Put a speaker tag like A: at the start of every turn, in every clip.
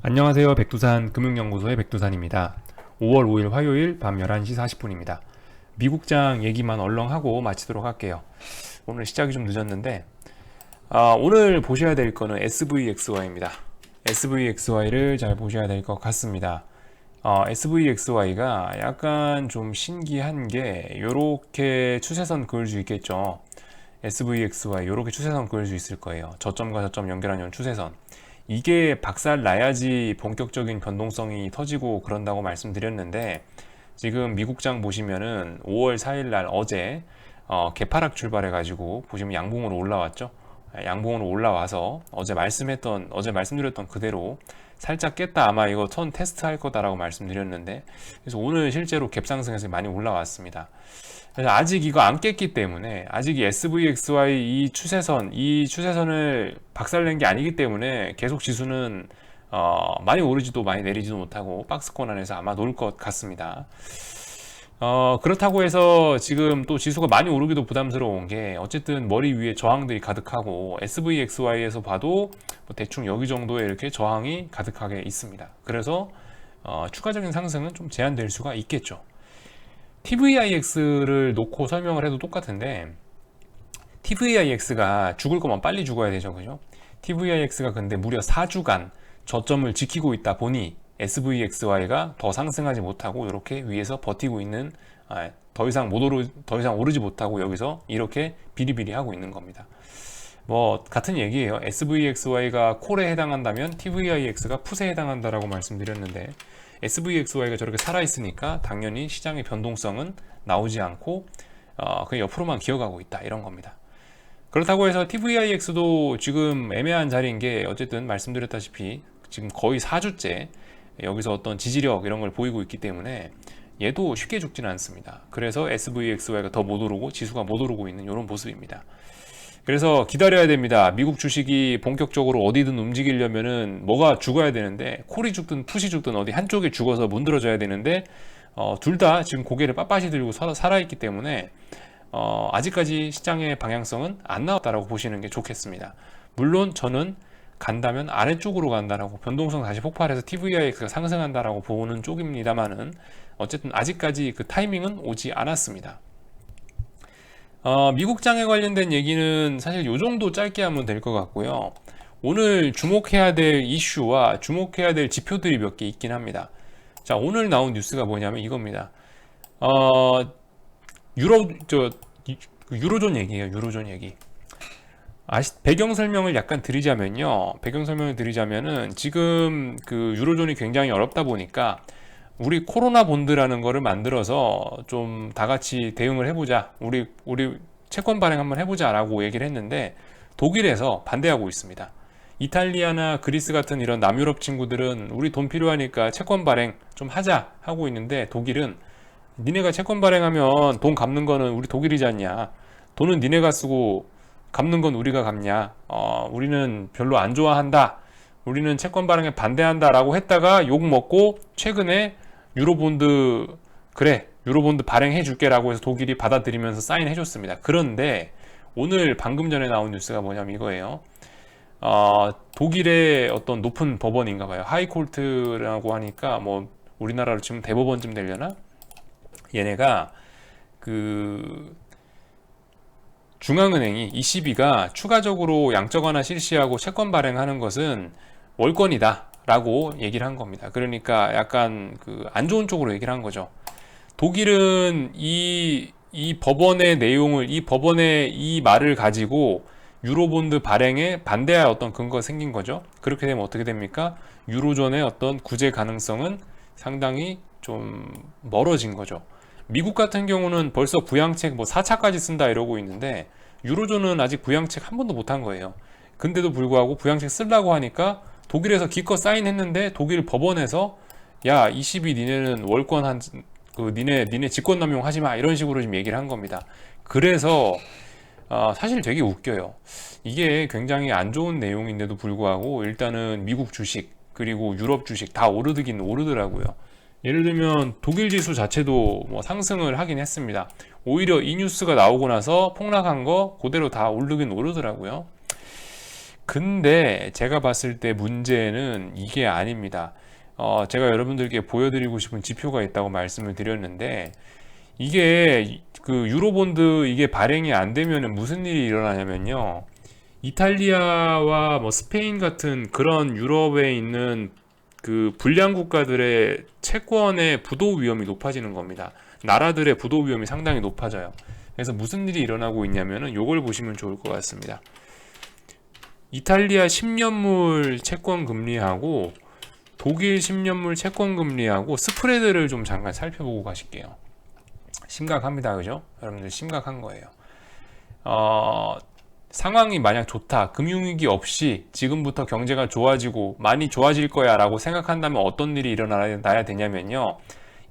A: 안녕하세요. 백두산 금융연구소의 백두산입니다. 5월 5일 화요일 밤 11시 40분입니다. 미국장 얘기만 얼렁하고 마치도록 할게요. 오늘 시작이 좀 늦었는데 오늘 보셔야 될 거는 SVXY입니다. SVXY를 잘 보셔야 될 것 같습니다. SVXY가 약간 좀 신기한 게 요렇게 추세선 그을 수 있겠죠. SVXY 요렇게 추세선 그을 수 있을 거예요. 저점과 저점 연결하는 추세선. 이게 박살 나야지 본격적인 변동성이 터지고 그런다고 말씀드렸는데, 지금 미국장 보시면은 5월 4일 날 어제 개파락 출발해 가지고 보시면 양봉으로 올라왔죠. 양봉으로 올라와서 어제 말씀드렸던 그대로 살짝 깼다 아마 이거 턴 테스트 할 거다라고 말씀드렸는데, 그래서 오늘 실제로 갭상승해서 많이 올라왔습니다. 그래서 아직 이거 안 깼기 때문에, 아직 이 SVXY 이 추세선을 박살낸 게 아니기 때문에 계속 지수는 많이 오르지도 많이 내리지도 못하고 박스권 안에서 아마 놓을 것 같습니다. 그렇다고 해서 지금 또 지수가 많이 오르기도 부담스러운 게, 어쨌든 머리 위에 저항들이 가득하고 SVXY에서 봐도 뭐 대충 여기 정도에 이렇게 저항이 가득하게 있습니다. 그래서 추가적인 상승은 좀 제한될 수가 있겠죠. TVIX를 놓고 설명을 해도 똑같은데, TVIX가 죽을 거면 빨리 죽어야 되죠, 그죠? TVIX가 근데 무려 4주간 저점을 지키고 있다 보니 SVXY가 더 상승하지 못하고 이렇게 위에서 버티고 있는, 더 이상 오르지 못하고 여기서 이렇게 비리비리 하고 있는 겁니다. 뭐 같은 얘기예요. SVXY가 콜에 해당한다면 TVIX가 풋에 해당한다라고 말씀드렸는데, SVXY가 저렇게 살아있으니까 당연히 시장의 변동성은 나오지 않고 그냥 옆으로만 기어가고 있다, 이런 겁니다. 그렇다고 해서 TVIX도 지금 애매한 자리인 게, 어쨌든 말씀드렸다시피 지금 거의 4주째 여기서 어떤 지지력 이런 걸 보이고 있기 때문에 얘도 쉽게 죽지는 않습니다. 그래서 SVXY가 더 못 오르고 지수가 못 오르고 있는 이런 모습입니다. 그래서 기다려야 됩니다. 미국 주식이 본격적으로 어디든 움직이려면은 뭐가 죽어야 되는데, 콜이 죽든 풋이 죽든 어디 한쪽이 죽어서 문드러져야 되는데, 둘 다 지금 고개를 빳빳이 들고 살아있기 때문에 아직까지 시장의 방향성은 안 나왔다라고 보시는 게 좋겠습니다. 물론 저는 간다면 아래쪽으로 간다라고, 변동성 다시 폭발해서 TVIX가 상승한다라고 보는 쪽입니다만은, 어쨌든 아직까지 그 타이밍은 오지 않았습니다. 미국장에 관련된 얘기는 사실 요 정도 짧게 하면 될 것 같고요. 오늘 주목해야 될 이슈와 주목해야 될 지표들이 몇 개 있긴 합니다. 자, 오늘 나온 뉴스가 뭐냐면 이겁니다. 유로존 얘기예요. 유로존 얘기. 배경 설명을 약간 드리자면요. 지금 그 유로존이 굉장히 어렵다 보니까 우리 코로나 본드라는 거를 만들어서 좀 다 같이 대응을 해보자. 우리 채권 발행 한번 해보자라고 얘기를 했는데, 독일에서 반대하고 있습니다. 이탈리아나 그리스 같은 이런 남유럽 친구들은 우리 돈 필요하니까 채권 발행 좀 하자 하고 있는데, 독일은 니네가 채권 발행하면 돈 갚는 거는 우리 독일이지 않냐. 돈은 니네가 쓰고 갚는 건 우리가 갚냐. 우리는 별로 안 좋아한다. 우리는 채권 발행에 반대한다 라고 했다가 욕 먹고, 최근에 유로본드 발행해 줄게 라고 해서 독일이 받아들이면서 사인해 줬습니다. 그런데 오늘 방금 전에 나온 뉴스가 뭐냐면 이거예요. 독일의 어떤 높은 법원인가 봐요. 하이콜트라고 하니까 뭐 우리나라로 지금 대법원쯤 되려나? 얘네가 그 중앙은행이 ECB가 추가적으로 양적 완화 실시하고 채권 발행하는 것은 월권이다 라고 얘기를 한 겁니다. 그러니까 약간 그 안 좋은 쪽으로 얘기를 한 거죠. 독일은 이 법원의 내용을, 이 법원의 이 말을 가지고 유로본드 발행에 반대할 어떤 근거가 생긴 거죠. 그렇게 되면 어떻게 됩니까? 유로존의 어떤 구제 가능성은 상당히 좀 멀어진 거죠. 미국 같은 경우는 벌써 부양책 뭐 4차까지 쓴다 이러고 있는데, 유로존은 아직 부양책 한 번도 못 한 거예요. 근데도 불구하고 부양책 쓰려고 하니까 독일에서 기껏 사인했는데, 독일 법원에서 야, 22 니네는 월권 니네 직권남용 하지 마, 이런 식으로 지금 얘기를 한 겁니다. 그래서 사실 되게 웃겨요. 이게 굉장히 안 좋은 내용인데도 불구하고 일단은 미국 주식 그리고 유럽 주식 다 오르긴 오르더라고요. 예를 들면 독일 지수 자체도 뭐 상승을 하긴 했습니다. 오히려 이 뉴스가 나오고 나서 폭락한 거 그대로 다 오르긴 오르더라고요. 근데 제가 봤을 때 문제는 이게 아닙니다. 제가 여러분들께 보여드리고 싶은 지표가 있다고 말씀을 드렸는데, 이게 그 유로본드 이게 발행이 안 되면은 무슨 일이 일어나냐면요. 이탈리아와 뭐 스페인 같은 그런 유럽에 있는 그 불량 국가들의 채권의 부도 위험이 높아지는 겁니다. 나라들의 부도 위험이 상당히 높아져요. 그래서 무슨 일이 일어나고 있냐면은 요걸 보시면 좋을 것 같습니다. 이탈리아 10년물 채권 금리하고 독일 10년물 채권 금리하고 스프레드를 좀 잠깐 살펴보고 가실게요. 심각합니다. 그죠? 여러분들 심각한 거예요. 상황이 만약 좋다, 금융위기 없이 지금부터 경제가 좋아지고 많이 좋아질 거야 라고 생각한다면 어떤 일이 일어나야 되냐면요.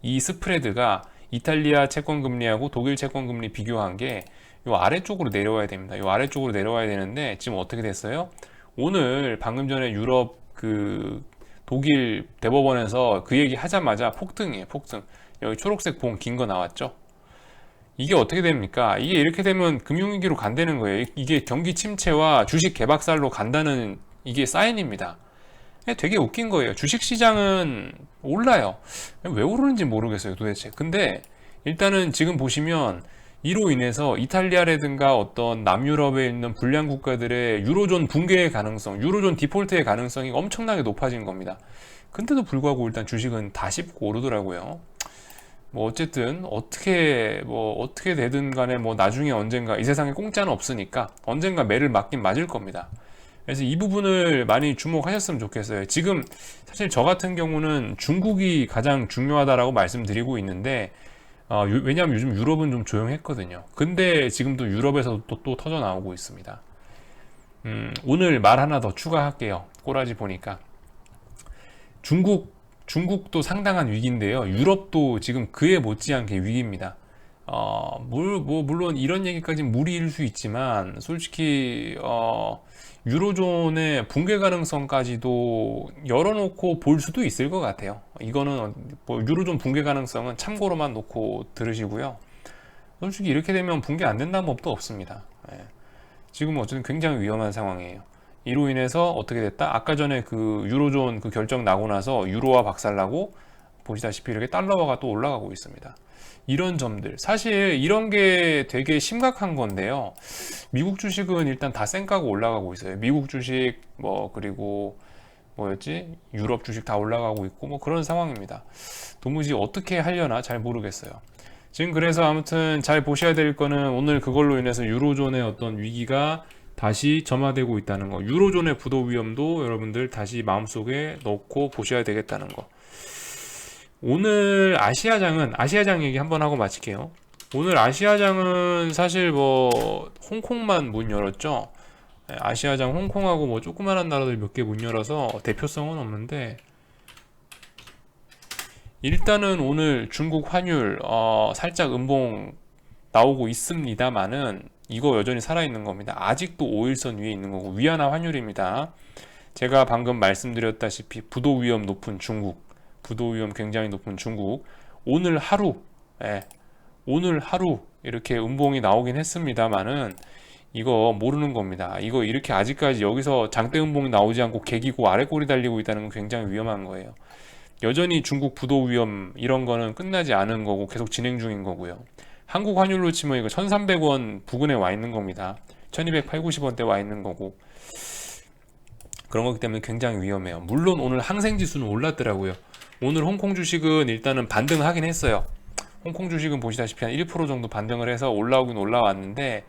A: 이 스프레드가 이탈리아 채권금리하고 독일 채권금리 비교한 게 요 아래쪽으로 내려와야 됩니다. 요 아래쪽으로 내려와야 되는데 지금 어떻게 됐어요? 오늘 방금 전에 유럽 그 독일 대법원에서 그 얘기 하자마자 폭등이에요. 폭등. 여기 초록색 봉 긴 거 나왔죠? 이게 어떻게 됩니까? 이게 이렇게 되면 금융위기로 간다는 거예요. 이게 경기 침체와 주식 개박살로 간다는 이게 사인입니다. 되게 웃긴 거예요. 주식시장은 올라요. 왜 오르는지 모르겠어요, 도대체. 근데 일단은 지금 보시면 이로 인해서 이탈리아라든가 어떤 남유럽에 있는 불량 국가들의 유로존 붕괴의 가능성, 유로존 디폴트의 가능성이 엄청나게 높아진 겁니다. 근데도 불구하고 일단 주식은 다 씹고 오르더라고요. 뭐 어쨌든 어떻게 되든 간에 뭐 나중에 언젠가 이 세상에 공짜는 없으니까 언젠가 매를 맞긴 맞을 겁니다. 그래서 이 부분을 많이 주목하셨으면 좋겠어요. 지금 사실 저 같은 경우는 중국이 가장 중요하다라고 말씀드리고 있는데 왜냐하면 요즘 유럽은 좀 조용했거든요. 근데 지금도 유럽에서 또 터져 나오고 있습니다. 오늘 말 하나 더 추가할게요. 꼬라지 보니까 중국도 상당한 위기인데요. 유럽도 지금 그에 못지않게 위기입니다. 물론 이런 얘기까지는 무리일 수 있지만, 솔직히, 유로존의 붕괴 가능성까지도 열어놓고 볼 수도 있을 것 같아요. 이거는, 뭐 유로존 붕괴 가능성은 참고로만 놓고 들으시고요. 솔직히 이렇게 되면 붕괴 안 된다는 법도 없습니다. 예. 지금은 어쨌든 굉장히 위험한 상황이에요. 이로 인해서 어떻게 됐다? 아까 전에 그 유로존 그 결정 나고 나서 유로화 박살나고 보시다시피 이렇게 달러화가 또 올라가고 있습니다. 이런 점들 사실 이런 게 되게 심각한 건데요. 미국 주식은 일단 다 쌩까고 올라가고 있어요. 미국 주식 뭐 그리고 뭐였지? 유럽 주식 다 올라가고 있고 뭐 그런 상황입니다. 도무지 어떻게 하려나 잘 모르겠어요. 지금 그래서 아무튼 잘 보셔야 될 거는 오늘 그걸로 인해서 유로존의 어떤 위기가 다시 점화되고 있다는 거. 유로존의 부도 위험도 여러분들 다시 마음속에 넣고 보셔야 되겠다는 거. 오늘 아시아장 얘기 한번 하고 마칠게요. 오늘 아시아장은 사실 뭐 홍콩만 문 열었죠. 아시아장 홍콩하고 뭐 조그만한 나라들 몇 개 문 열어서 대표성은 없는데 일단은 오늘 중국 환율 살짝 음봉 나오고 있습니다만은 이거 여전히 살아있는 겁니다. 아직도 5일선 위에 있는 거고 위안화 환율입니다. 제가 방금 말씀드렸다시피 부도 위험 높은 중국, 부도 위험 굉장히 높은 중국 오늘 하루 오늘 하루 이렇게 음봉이 나오긴 했습니다만은 이거 모르는 겁니다. 이거 이렇게 아직까지 여기서 장대 음봉이 나오지 않고 개기고 아래 꼬리 달리고 있다는 건 굉장히 위험한 거예요. 여전히 중국 부도 위험 이런 거는 끝나지 않은 거고 계속 진행 중인 거고요. 한국 환율로 치면 이거 1300원 부근에 와 있는 겁니다. 1280원대 와 있는 거고 그런 거기 때문에 굉장히 위험해요. 물론 오늘 항생지수는 올랐더라고요. 오늘 홍콩 주식은 일단은 반등하긴 했어요. 홍콩 주식은 보시다시피 한 1% 정도 반등을 해서 올라오긴 올라왔는데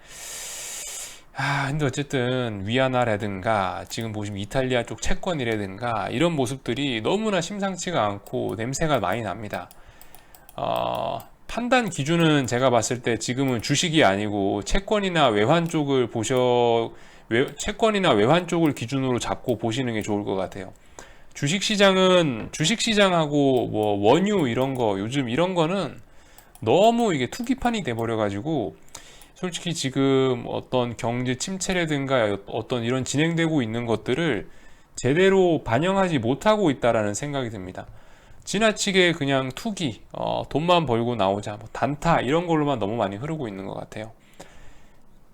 A: 근데 어쨌든 위안화라든가 지금 보시면 이탈리아 쪽 채권이라든가 이런 모습들이 너무나 심상치가 않고 냄새가 많이 납니다. 판단 기준은 제가 봤을 때 지금은 주식이 아니고 채권이나 외환 쪽을 채권이나 외환 쪽을 기준으로 잡고 보시는 게 좋을 것 같아요. 주식시장하고 뭐 원유 이런 거 요즘 이런 거는 너무 이게 투기판이 돼버려 가지고 솔직히 지금 어떤 경제 침체라든가 어떤 이런 진행되고 있는 것들을 제대로 반영하지 못하고 있다라는 생각이 듭니다. 지나치게 그냥 투기, 돈만 벌고 나오자, 뭐 단타 이런 걸로만 너무 많이 흐르고 있는 것 같아요.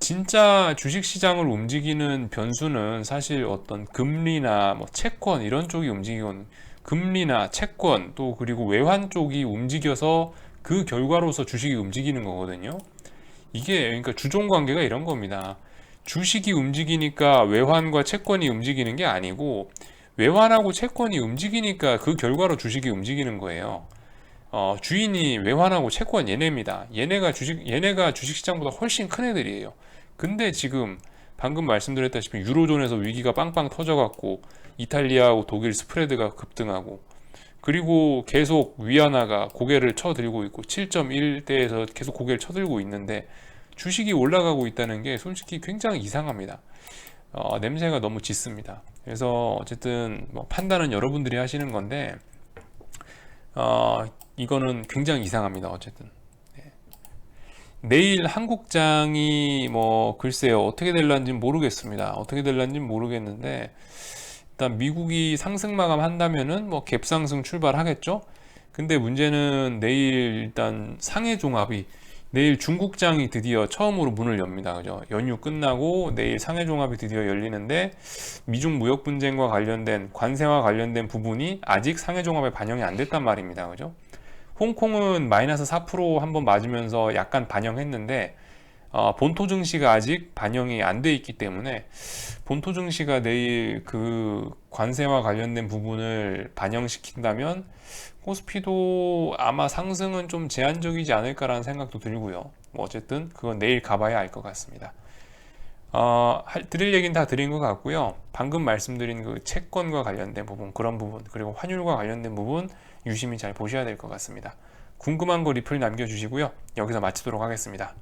A: 진짜 주식시장을 움직이는 변수는 사실 어떤 금리나 뭐 채권 이런 쪽이 움직이건, 금리나 채권 또 그리고 외환 쪽이 움직여서 그 결과로서 주식이 움직이는 거거든요. 이게 그러니까 주종 관계가 이런 겁니다. 주식이 움직이니까 외환과 채권이 움직이는 게 아니고, 외환하고 채권이 움직이니까 그 결과로 주식이 움직이는 거예요. 주인이 외환하고 채권 얘네입니다. 얘네가 주식시장보다 훨씬 큰 애들이에요. 근데 지금 방금 말씀드렸다시피 유로존에서 위기가 빵빵 터져갖고 이탈리아하고 독일 스프레드가 급등하고, 그리고 계속 위안화가 고개를 쳐들고 있고 7.1대에서 계속 고개를 쳐들고 있는데 주식이 올라가고 있다는 게 솔직히 굉장히 이상합니다. 냄새가 너무 짙습니다. 그래서 어쨌든 뭐 판단은 여러분들이 하시는 건데, 이거는 굉장히 이상합니다. 어쨌든 내일 한국장이 뭐 글쎄요 어떻게 될런지 모르겠습니다. 어떻게 될런지 모르겠는데, 일단 미국이 상승 마감한다면은 뭐 갭상승 출발하겠죠. 근데 문제는 내일 일단 상해 종합이, 내일 중국장이 드디어 처음으로 문을 엽니다. 그죠? 연휴 끝나고 내일 상해 종합이 드디어 열리는데, 미중 무역 분쟁과 관련된 관세와 관련된 부분이 아직 상해 종합에 반영이 안 됐단 말입니다. 그죠? 홍콩은 마이너스 4% 한번 맞으면서 약간 반영했는데, 본토 증시가 아직 반영이 안 돼 있기 때문에 본토 증시가 내일 그 관세와 관련된 부분을 반영시킨다면 코스피도 아마 상승은 좀 제한적이지 않을까라는 생각도 들고요. 뭐 어쨌든 그건 내일 가봐야 알 것 같습니다. 드릴 얘기는 다 드린 것 같고요. 방금 말씀드린 그 채권과 관련된 부분, 그런 부분, 그리고 환율과 관련된 부분 유심히 잘 보셔야 될 것 같습니다. 궁금한 거 리플 남겨주시고요. 여기서 마치도록 하겠습니다.